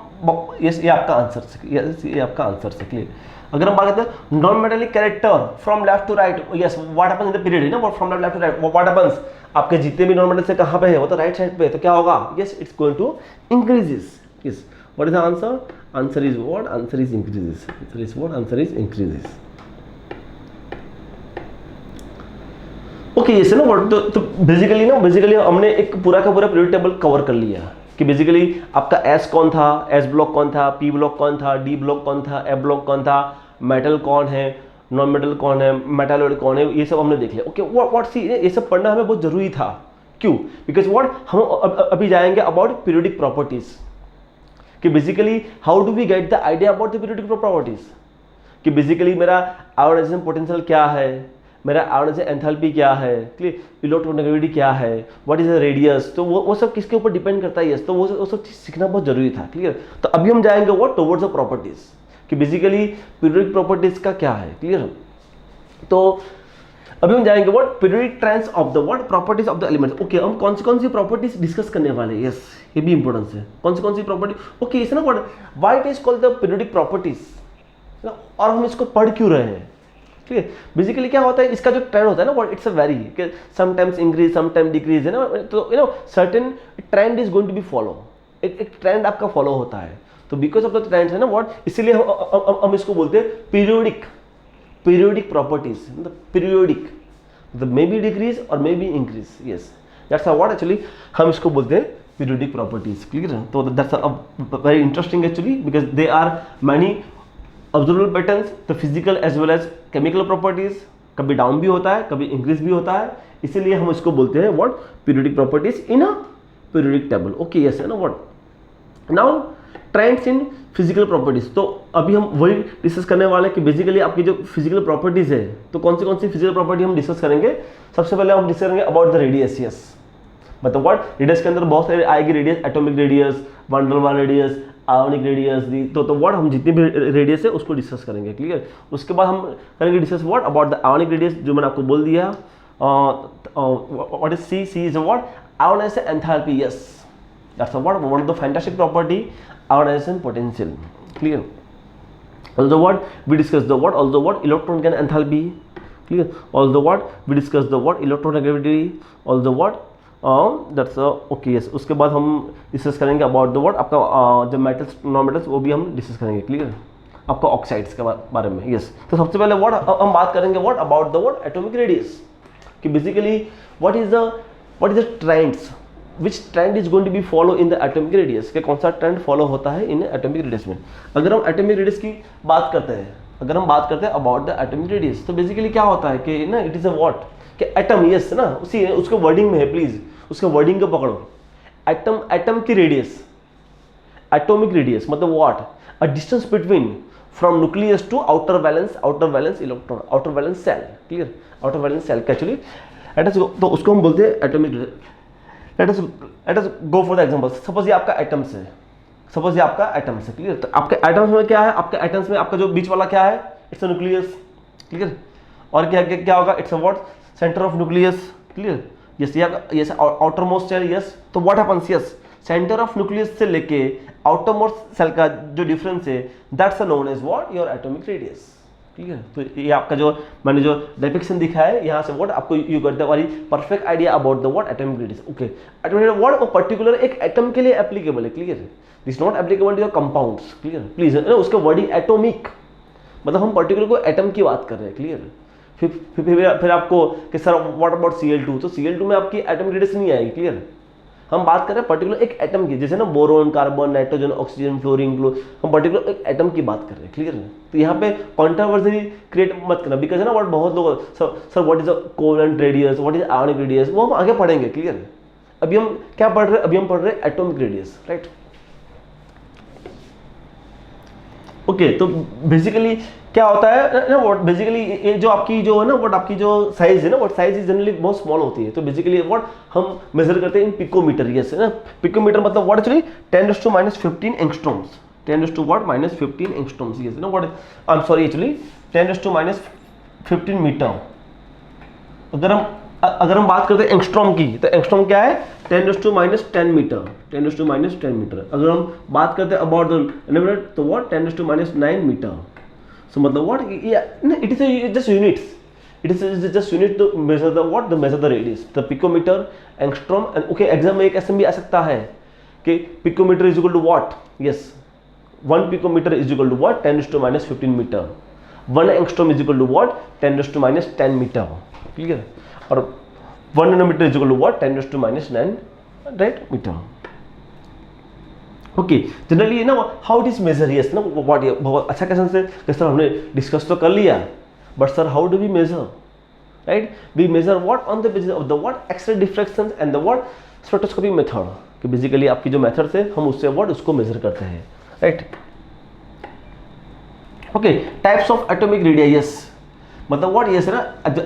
यस, ये आपका आंसर से, यस, ये आपका आंसर से, क्लियर। अगर हम बात करते हैं non metallic character from left to right, yes, what happens in the period, है ना, what from left to right, what happens? आपके जितने भी नॉन मेटल से कहां पे है? वो तो राइट साइड पे है, तो क्या होगा? Yes, it's going to increases. Yes, what is the answer? Answer is what? Answer is increases. Answer is what? Answer is increases. Okay, yes ना, व्हाट? तो बेसिकली हमने एक पूरा का पूरा पीरियड टेबल कवर कर लिया कि बेसिकली आपका एस कौन था, एस ब्लॉक कौन था, पी ब्लॉक कौन था, डी ब्लॉक कौन था, एफ ब्लॉक कौन था, मेटल कौन है, नॉन मेटल कौन है, मेटालॉइड कौन है, ये सब हमने देख लिया। ओके, व्हाट सी, ये सब पढ़ना हमें बहुत जरूरी था। क्यों? बिकॉज व्हाट हम अभी जाएंगे अबाउट पीरियोडिक प्रॉपर्टीज कि basically how do we get the idea about the periodic properties कि बेसिकली मेरा आयोनाइजेशन पोटेंशियल क्या है, मेरा आयोनाइजेशन एंथैल्पी क्या है, क्लियर, इलेक्ट्रोनेगेटिविटी क्या है, व्हाट इज द रेडियस, तो वो सब किसके ऊपर डिपेंड करता है। यस, तो वो सब चीज सीखना बहुत जरूरी था, क्लियर। तो अभी हम जाएंगे व्हाट? टुवर्ड्स द प्रॉपर्टीज कि बेसिकली पीरियोडिक प्रॉपर्टीज का क्या है, क्लियर। तो अभी हम जाएंगे what? Periodic trends of the what? Properties of the elements. Okay, हम कौन सी प्रॉपर्टीज डिस्कस करने वाले हैं? यस, ये भी इंपॉर्टेंस है। कौन सी प्रॉपर्टी? ओके, इस ना what, why it is called the periodic properties, और हम इसको पढ़ क्यों रहे हैं, ठीक है। बेसिकली क्या होता है, इसका जो ट्रेंड होता है ना, what, it's a very sometimes increase, sometime decrease, है ना। तो you know certain trend is going to be follow, एक ट्रेंड आपका फॉलो होता है। तो बिकॉज ऑफ द ट्रेंड्स, है ना, व्हाट, इसीलिए हम इसको बोलते हैं पीरियोडिक प्रॉपर्टीज, मतलब पीरियोडिक, मतलब मे बी डिक्रीज और may be increase. Yes, that's what actually हम इसको बोलते हैं पीरियोडिक प्रॉपर्टीज, क्लियर। तो that's very interesting actually because they are many observable patterns, the physical as well as chemical properties, कभी डाउन भी होता है, कभी इंक्रीज भी होता है, इसीलिए हम इसको बोलते हैं what? Periodic properties in a periodic table. Okay, yes, है ना, what. Now trends in physical properties, तो अभी हम वही डिस्कस करने वाले हैं कि बेसिकली आपकी जो फिजिकल प्रॉपर्टीज है, तो कौन सी फिजिकल प्रॉपर्टी हम डिस्कस करेंगे। सबसे पहले हम डिस्कस करेंगे अबाउट द रेडियस। यस, मतलब व्हाट, रेडियस के अंदर बहुत सारे आएगी radius, atomic radius, van der Waals radius, ionic radius the, तो व्हाट हम जितनी भी रेडियस है उसको डिस्कस करेंगे, क्लियर। उसके बाद हम करेंगे discuss what about the ionic radius, जो मैंने आपको बोल दिया। What is see is what? Ionization enthalpy. Yes, that's what one of the fantastic property, ionization potential, clear. Also what we discuss the what? Also what? Electron gain enthalpy, clear. Also what we discuss the what? Electronegativity. Also what? That's okay, yes. उसके बाद हम डिस्कस करेंगे अबाउट द व्हाट, आपका जो मेटल्स, नॉन मेटल्स, वो भी हम डिस्कस करेंगे, क्लियर। आपका ऑक्साइड्स के बारे में। यस, तो सबसे पहले व्हाट हम बात करेंगे what about the what? Atomic radius, कि basically what is the trends, which trend is going to be follow in the atomic radius, के कौन सा ट्रेंड फॉलो होता है इन एटॉमिक रेडियस में। अगर हम एटॉमिक रेडियस की बात करते हैं, अगर हम बात करते हैं अबाउट द एटॉमिक रेडियस, तो बेसिकली क्या होता है कि ना, इट इज अ व्हाट, कि एटम, यस ना, उसी उसके वर्डिंग में है, प्लीज उसके वर्डिंग को पकड़ो। एटम की रेडियस, एटॉमिक रेडियस मतलब what? A distance between from nucleus to outer valence electron, outer valence shell, clear. Outer valence shell का एक्चुअली तो उसको हम बोलते हैं atomic. Let us go for the example. Suppose ये आपका एटम्स है, क्लियर। तो आपके एटम्स में क्या है? आपके एटम्स में आपका जो बीच वाला क्या है? It's a nucleus, clear. और क्या होगा? It's a what? Centre of nucleus, clear. Yes, ये आउटर मोस्ट सेल, यस। तो what happens? Yes, centre of nucleus से लेके आउटर मोस्ट सेल का जो डिफरेंस है, that's known as what? Your atomic radius, ठीक है। तो ये आपका जो मैंने जो डिपिक्शन दिखा है यहाँ से व्हाट आपको you get the very perfect idea about the what? Atomic radius. Okay, atomic what? वो पर्टिकुलर एक एटम के लिए एप्लीकेबल है, clear. This not applicable to your compounds, clear, please. उसका वर्डिंग एटॉमिक, मतलब हम पर्टिकुलर को एटम की बात कर रहे हैं, क्लियर। फिर आपको कि सर व्हाट अबाउट Cl2, तो Cl2 में आपकी एटॉमिक रेडियस नहीं आएगी, क्लियर। हम बात कर रहे हैं पर्टिकुलर एक एटम की, जैसे ना boron, carbon, nitrogen, oxygen, fluorine, chlorine, हम पर्टिकुलर एक एटम की बात कर रहे हैं, क्लियर है। तो यहाँ पे कंट्रोवर्सी क्रिएट मत करना, बिकॉज है ना व्हाट बहुत लोग sir what is a covalent radius, what is ionic radius, वो हम आगे पढ़ेंगे, क्लियर है। अभी हम क्या पढ़ रहे हैं, अभी हम पढ़ रहे हैं एटॉमिक रेडियस, राइट। ओके, तो बेसिकली क्या होता है ना, व्हाट बेसिकली ये जो आपकी जो है ना, व्हाट आपकी जो साइज है ना, व्हाट साइज इज जनरली बहुत स्मॉल होती है। तो बेसिकली व्हाट हम मेजर करते हैं इन पिकोमीटर, यस है ना। पिकोमीटर मतलब what actually 10⁻⁻15 angstroms, 10⁻⁻15 angstroms, yes ना, what I am sorry actually 10⁻⁻15 metre. अगर हम बात करते हैं एंगस्ट्रॉम की, तो एंगस्ट्रॉम क्या है 10⁻10 मीटर, 10⁻10 मीटर। अगर हम बात करते हैं अबाउट द तो व्हाट 10⁻9 मीटर। सो मतलब what it is just units, it is just unit to measure the what, the measure the radius, the picometre, angstrom. And okay, exam में एक ऐसे भी आ सकता है कि picometre is equal to what, yes 1 picometre is equal to what 10⁻15 metre, 1 angstrom is equal to what 10⁻10 metre, clear. और 1 nanometre is equal to what 10⁻9 right metre. Okay, generally ना how it is measure, yes ना व्हाट, बहुत अच्छा क्वेश्चन से सर हमने डिस्कस तो कर लिया, but sir how do we measure, right. We measure what on the basis of the what x-ray diffraction and the what spectroscopy method, कि बेसिकली आपकी जो मेथड से हम उससे व्हाट उसको मेजर करते हैं, right. Okay, types of atomic radii, yes मतलब व्हाट, यस है ना,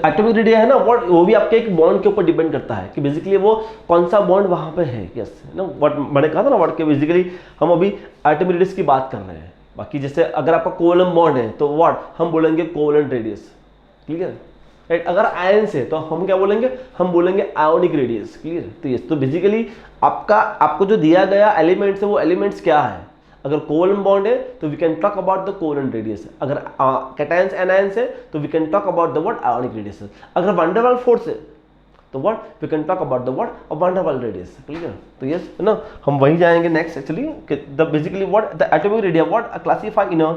एटॉमिक रेडिया है ना व्हाट, वो भी आपके एक बॉन्ड के ऊपर डिपेंड करता है कि बेसिकली वो कौन सा बॉन्ड वहां पे है, यस ना व्हाट मैंने कहा था ना व्हाट के बेसिकली हम अभी एटॉमिक रेडियस की बात कर रहे हैं। बाकी जैसे अगर आपका कोवलेंट बॉन्ड है तो व्हाट हम बोलेंगे कोवलेंट रेडियस, क्लियर राइट। अगर आयंस है तो हम क्या बोलेंगे, हम बोलेंगे आयोनिक रेडियस, क्लियर। तो यस, तो बेसिकली आपको जो दिया गया एलिमेंट्स है वो एलिमेंट्स क्या है, अगर कोवलेंट बॉन्ड है तो we can talk about the covalent radius, अगर कैटायंस एनायंस है तो we can talk about the what ionic radius, अगर वैन डेर वाल्स फोर्स है तो what we can talk about the what van der Waals radius, clear. तो यस है ना, हम वहीं जाएंगे next actually, the basically what the atomic radii what classify in a,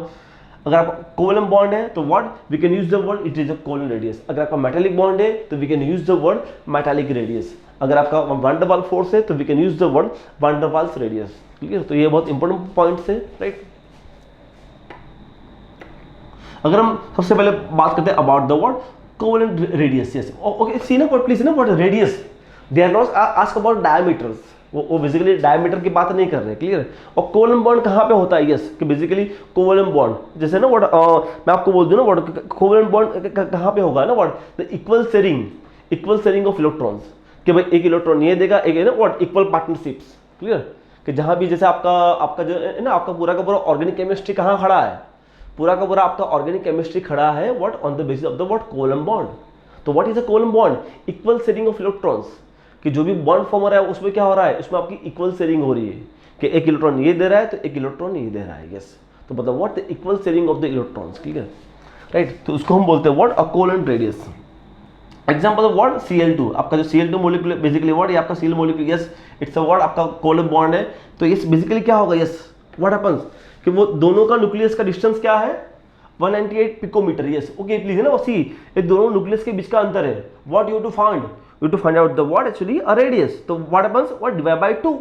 अगर आपका कोवलेंट बॉन्ड है तो what we can use the word it is a covalent radius, अगर आपका मेटालिक बॉन्ड है तो we can use the word metallic radius, अगर आपका वैन डेर वाल्स फोर्स है तो we can use the word van der Waals radius, clear. तो ये बहुत इंपॉर्टेंट पॉइंट्स है, राइट। अगर हम सबसे पहले बात करते हैं about the word covalent radius, yes okay, see ना व्हाट प्लीज ना what radius, they are not ask about diameters, वो बेसिकली डायमीटर की बात नहीं कर रहे, क्लियर। और कोवलेंट बॉन्ड कहाँ पे होता है, यस कि बेसिकली कोवलेंट बॉन्ड जैसे ना व्हाट मैं आपको बोल दूं ना व्हाट कोवलेंट बॉन्ड कहाँ पे होगा ना what the equal sharing of electrons, कि भाई एक इलेक्ट्रॉन ये देगा, एक है ना व्हाट इक्वल पार्टनरशिप्स, क्लियर। कि जहां भी जैसे आपका जो है ना आपका पूरा का पूरा ऑर्गेनिक केमिस्ट्री कहाँ खड़ा है, पूरा का पूरा आपका ऑर्गेनिक केमिस्ट्री खड़ा है what on the basis of the what covalent bond. तो what is a covalent bond, equal sharing of electrons, कि जो भी बॉन्ड फॉर्म हो रहा है उसमें क्या हो रहा है, उसमें आपकी इक्वल शेयरिंग हो रही है, कि एक इलेक्ट्रॉन ये दे रहा है तो एक इलेक्ट्रॉन ये दे रहा है, यस। तो मतलब what the equal sharing of the electrons, clear right. तो उसको हम बोलते हैं what a covalent radius. Example of what Cl2, आपका जो Cl2 मॉलिक्यूल बेसिकली व्हाट ये आपका Cl molecule, yes it's a what आपका कोवलेंट बॉन्ड है। तो यस बेसिकली क्या होगा, यस व्हाट हैपेंस कि वो दोनों का न्यूक्लियस का डिस्टेंस क्या है 198 पिकोमीटर, यस ओके प्लीज है ना, सी ये दोनों न्यूक्लियस के बीच का अंतर है, what you to find out the what actually a radius. तो what happens what divide by 2,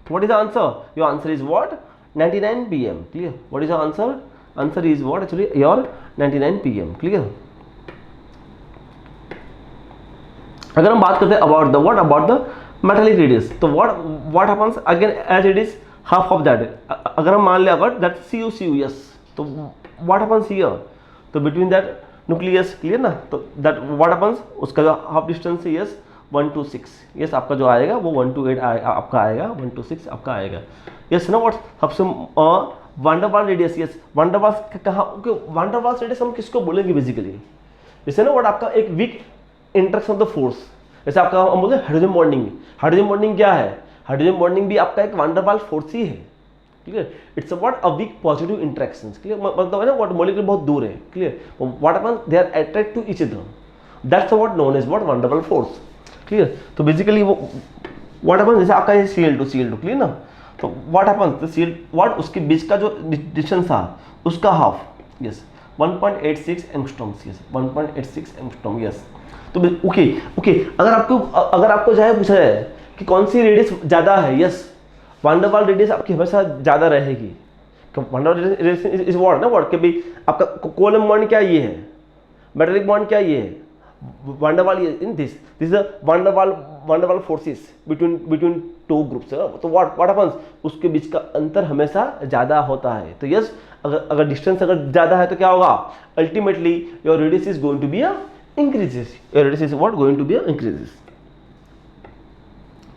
what is the answer, your answer is what 99 pm, clear. What is the answer is what actually your 99 pm, clear. अगर हम बात करते हैं अबाउट द मेटालिक रेडियस, तो what happens again as it is half of that, अगर हम मान ले अगर दैट CU यस, तो व्हाट हैपेंस हियर, तो बिटवीन दैट न्यूक्लियस, क्लियर ना, तो दैट व्हाट हैपेंस उसका जो हाफ डिस्टेंस है यस 126, यस आपका जो आएगा वो 128 आपका आएगा, 126 आपका आएगा, यस ना। व्हाट सबसे van der Waals radius, yes van der Waals कहाँ, वैन डेर वाल्स रेडियस हम किसको बोलेंगे बेसिकली, जैसे ना व्हाट आपका एक weak interaction of the force, जैसे आपका हम बोलते हैं हाइड्रोजन बॉन्डिंग क्या है, हाइड्रोजन बॉन्डिंग भी आपका एक वैन डेर वाल्स फोर्स ही है, clear. It's what a weak positive interactions, clear मतलब है ना व्हाट मॉलिक्यूल बहुत दूर है, clear, what happens they are attract to each other, that's what known as what van der Waals force, clear. तो बेसिकली वो व्हाट हैपेंस जैसे आपका ये Cl2 क्लियर ना, तो व्हाट हैपेंस द व्हाट उसके बीच का जो डिस्टेंस था उसका half, yes 1.86 angstroms, yes 1.86 angstrom, yes. तो ओके अगर आपको चाहे पूछा जाए कि कौन सी रेडियस ज़्यादा है, यस वान डर वाल रेडियस आपकी हमेशा ज़्यादा रहेगी। वान डर वाल रेडियस इज व्हाट ना व्हाट, कि भाई आपका कोलम बॉन्ड क्या ये है, मेटालिक बॉन्ड क्या ये है, वान डर वाल in this is the one डर वाल फोर्सेस बिटवीन टू ग्रुप्स। तो व्हाट हैपेंस, उसके बीच का अंतर हमेशा ज़्यादा होता है। तो यस अगर डिस्टेंस अगर ज़्यादा है तो क्या होगा, ultimately your radius is going to be increases, your radius is what going to be increases,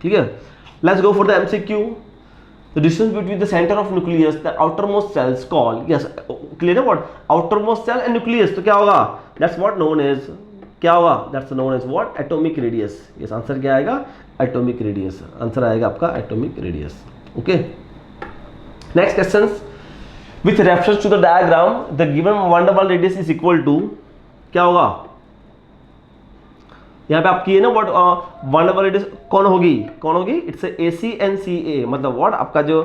ठीक है। Let's go for the MCQ. The distance between the center of nucleus, the outermost cells called, yes clear है what, outermost cell and nucleus, तो क्या होगा, that's what known as, क्या होगा, that's known as what, atomic radius। yes answer क्या आएगा, atomic radius, आंसर आएगा आपका atomic radius। okay, next questions, with reference to the diagram the given van der Waals radius is equal to, क्या होगा यहाँ पे आपकी है ना व्हाट, वन डर वाल रेडियस कौन होगी, इट्स AC and CA, मतलब व्हाट आपका जो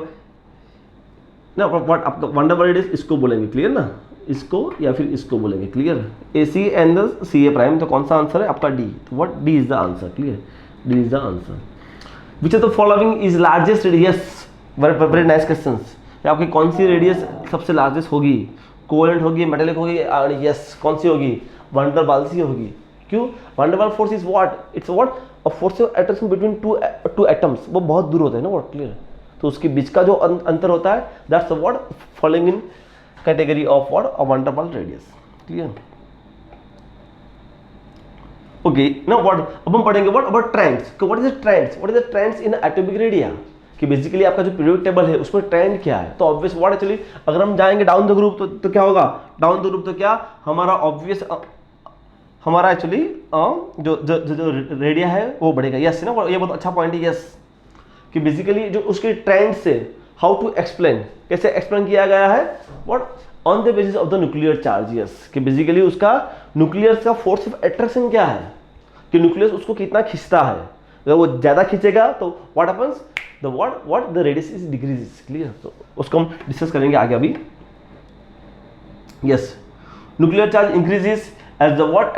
ना व्हाट आपका वन डर वाल रेडियस इसको बोलेंगे, क्लियर ना, इसको या फिर इसको बोलेंगे, clear, AC and the CA prime. तो कौन सा आंसर है आपका डी, तो what D is the answer, clear, D is the answer. Which of the following is largest radius, very nice questions, आपकी कौन सी रेडियस सबसे लार्जेस्ट होगी, कोवेलेंट होगी, मेटालिक होगी, यस कौन सी होगी, वन डर वाल्स ही होगी। क्यों, van der Waals force is what, it's what a force of attraction between two atoms, वो बहुत दूर होता है ना व्हाट, क्लियर, तो उसके बीच का जो अंतर होता है that's what following in category of what a van der Waals radius, clear. Okay now what, अब हम पढ़ेंगे what about trends, what is the trends in atomic radii, कि बेसिकली आपका जो पीरियोडिक टेबल है उसमें ट्रेंड क्या है। तो ऑब्वियस व्हाट एक्चुअली अगर हम जाएंगे डाउन द ग्रुप तो क्या होगा, डाउन द ग्रुप तो क्या हमारा ऑब्वियस हमारा एक्चुअली जो रेडिया है वो बढ़ेगा, यस ना, ये बहुत अच्छा पॉइंट है, यस, कि बेसिकली जो उसके ट्रेंड से हाउ टू एक्सप्लेन, कैसे एक्सप्लेन किया गया है, what on the basis of the nuclear charge, yes, कि बेसिकली उसका न्यूक्लियर का फोर्स ऑफ अट्रैक्शन क्या है, कि न्यूक्लियस उसको कितना खींचता है, अगर वो ज़्यादा खींचेगा तो what happens, the what the radius is decreases, clear, तो उसको हम डिस्कस करेंगे आगे अभी, yes. Nuclear charge increases as the what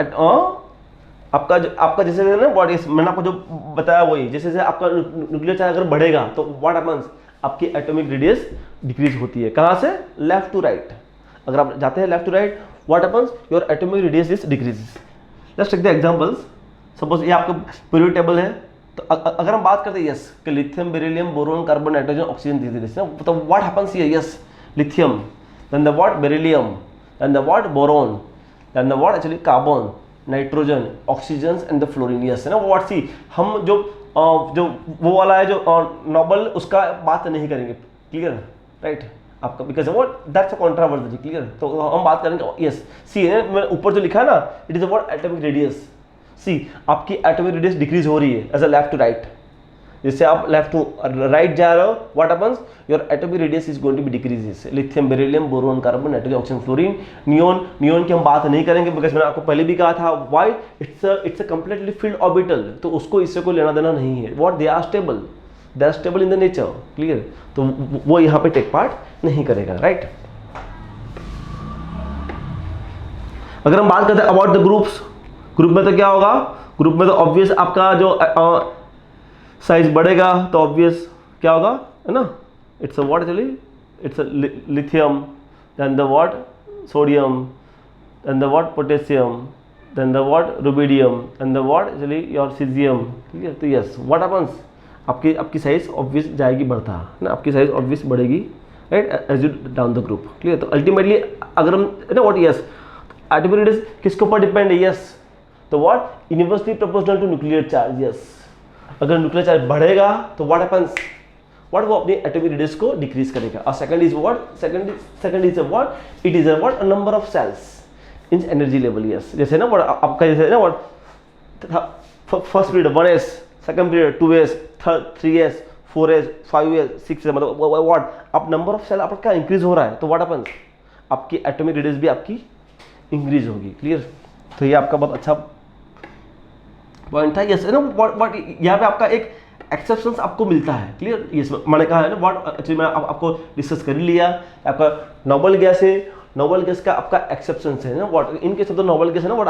आपका जैसे ना व्हाट इज, मैंने आपको जो बताया वही, जैसे आपका न्यूक्लियर चार्ज अगर बढ़ेगा तो व्हाट हैपेंस, आपकी एटॉमिक रेडियस डिक्रीज होती है, कहाँ से, लेफ्ट टू राइट, अगर आप जाते हैं left to right what happens, your atomic radius is decreases. Let's take the examples, suppose ये आपका पीरियोडिक टेबल है, तो अगर हम बात करते हैं यस कि lithium, beryllium, boron, carbon, nitrogen, oxygen धीरे धीरे, तो what happens here, yes lithium, then the what beryllium, then the what boron, then the what actually carbon, nitrogen, oxygen and the fluorine, yes है ना, व्हाट सी हम जो वो वाला है जो नोबल उसका बात नहीं करेंगे, क्लियर राइट आपका, because what that's a controversy, clear, तो हम बात करेंगे यस सी है ऊपर जो लिखा है ना, it is what atomic radius, see आपकी एटॉमिक रेडियस डिक्रीज हो रही है as a left to right, जैसे आप लेफ्ट टू राइट जा रहे हो what happens, your atomic radius is going to be decreases, lithium, beryllium, boron, carbon, nitrogen, oxygen, fluorine, neon की हम बात नहीं करेंगे, बिकॉज मैंने आपको पहले भी कहा था why, it's a completely filled orbital, तो उसको इससे कोई लेना देना नहीं है, what they are stable in the nature, clear, तो वो यहाँ पे टेक पार्ट नहीं करेगा, राइट। अगर हम बात करते हैं अबाउट द ग्रुप्स, ग्रुप में तो क्या होगा, ग्रुप में तो ऑब्वियस आपका जो साइज बढ़ेगा तो ऑब्वियस क्या होगा, है ना, it's a what actually, it's a lithium, then the what sodium, then the what potassium, then the what rubidium, and the what actually your caesium, ठीक है। तो यस व्हाट हैपेंस, आपकी साइज ऑब्वियस जाएगी बढ़ता है ना, आपकी साइज ऑब्वियस बढ़ेगी, right, as you down the group, clear. तो अल्टीमेटली अगर हम ना व्हाट यस एटॉमिक रेडियस किसके ऊपर डिपेंड है, यस, तो what inversely proportional to nuclear charge, yes, अगर न्यूक्लियर चार्ज बढ़ेगा तो व्हाट हैपेंस, व्हाट वो अपनी एटॉमिक रेडियस को डिक्रीज करेगा। और second is what, second is what, it is a what number of shells in energy level, yes, जैसे ना व्हाट आपका जैसे ना what first period 1s, second period 2s, third 3s, 4s, 5s, 6s, मतलब व्हाट आप नंबर ऑफ सेल आपका इंक्रीज हो रहा है तो व्हाट हैपेंस, आपकी एटॉमिक रेडियस भी आपकी इंक्रीज होगी, क्लियर। तो ये आपका बहुत अच्छा पॉइंट था, यस, ना व्हाट यहाँ पे आपका एक एक्सेप्शंस आपको मिलता है, क्लियर, यस, मैंने कहा है ना व्हाट एक्चुअली मैं आपको डिस्कस कर लिया, आपका नोबल गैस है, नोबल गैस का आपका एक्सेप्शन है ना what, in case of the noble gas है ना व्हाट,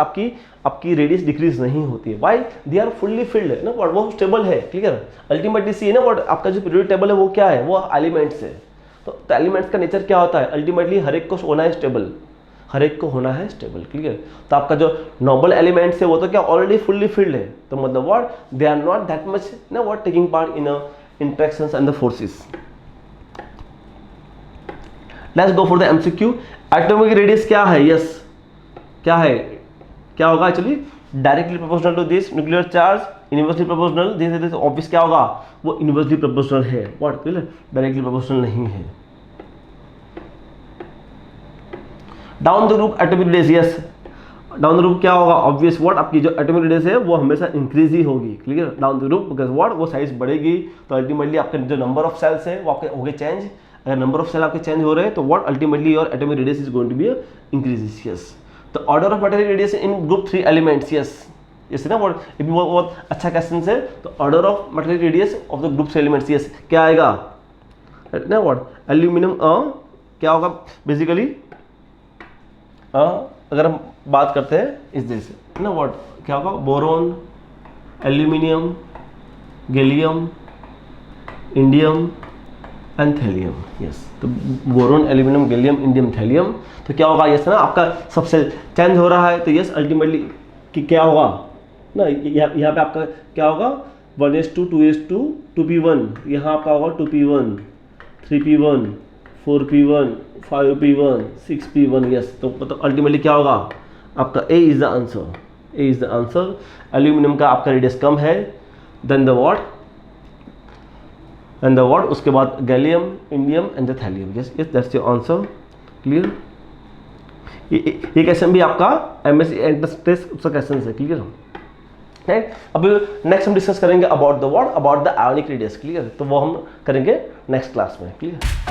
आपकी रेडियस डिक्रीज नहीं होती है। Why? They are fully filled है ना व्हाट, वो स्टेबल है। क्लियर? अल्टीमेटली सी है ना व्हाट, आपका जो पीरियोडिक टेबल है वो क्या है, वो एलिमेंट्स है। तो एलिमेंट्स का नेचर क्या होता है, अल्टीमेटली हर एक को होना है स्टेबल, हर एक को होना है स्टेबल। क्लियर? तो आपका जो नोबल एलिमेंट्स है वो तो क्या ऑलरेडी फुल्ली फिल्ड है, तो मतलब what, they are not that much ना what taking part in interactions and the forces. Let's go for the MCQ. Atomic radius क्या है? यस, क्या है, क्या होगा actually, directly proportional to this nuclear charge, inversely proportional, this obvious क्या होगा, वो इनवर्सली प्रोपोर्शनल है। व्हाट? क्लियर? डायरेक्टली प्रोपोर्शनल नहीं है। Down the group atomic radius, yes, down the group क्या होगा, ऑब्वियस व्हाट, आपकी जो एटॉमिक रेडियस है वो हमेशा इंक्रीज ही होगी। Clear? Down the group because what, वो साइज बढ़ेगी, तो अल्टीमेटली आपके जो नंबर ऑफ सेल्स है वो आपके हो गए चेंज। अगर नंबर ऑफ सेल आपके चेंज हो रहे हैं तो what, ultimately your atomic radius is going to be increases. Yes, तो order of atomic radius in group 3 elements, yes, yes ना व्हाट, ये भी बहुत अच्छा क्वेश्चन है। तो order of material radius of the group 3 elements, yes, क्या आएगा ना व्हाट, एल्यूमिनियम क्या होगा बेसिकली, अगर हम बात करते हैं इस दिस ना व्हाट, क्या होगा, boron, aluminium, gallium, indium and thallium. Yes, तो boron, aluminium, gallium, indium, thallium, तो क्या होगा, यस ना, आपका सबसे चेंज हो रहा है, तो यस अल्टीमेटली कि क्या होगा ना, यहाँ पे आपका क्या होगा, 1s2 2s2 2p1, यहाँ आपका होगा 2p1 3p1 4p1 5p1 6p1। Yes, तो मतलब अल्टीमेटली क्या होगा आपका, A is the answer, A is the answer. Aluminium का आपका रेडियस कम है then the what, and the what, उसके बाद gallium, indium and the thallium. Yes, yes, that's your answer. Clear? ये क्वेश्चन भी आपका एमएससी एंट्रेंस टेस्ट उसका क्वेश्चन है। क्लियर है? अभी नेक्स्ट हम डिस्कस करेंगे about the what, about the ionic radius. Clear? तो वो हम करेंगे नेक्स्ट क्लास में। क्लियर?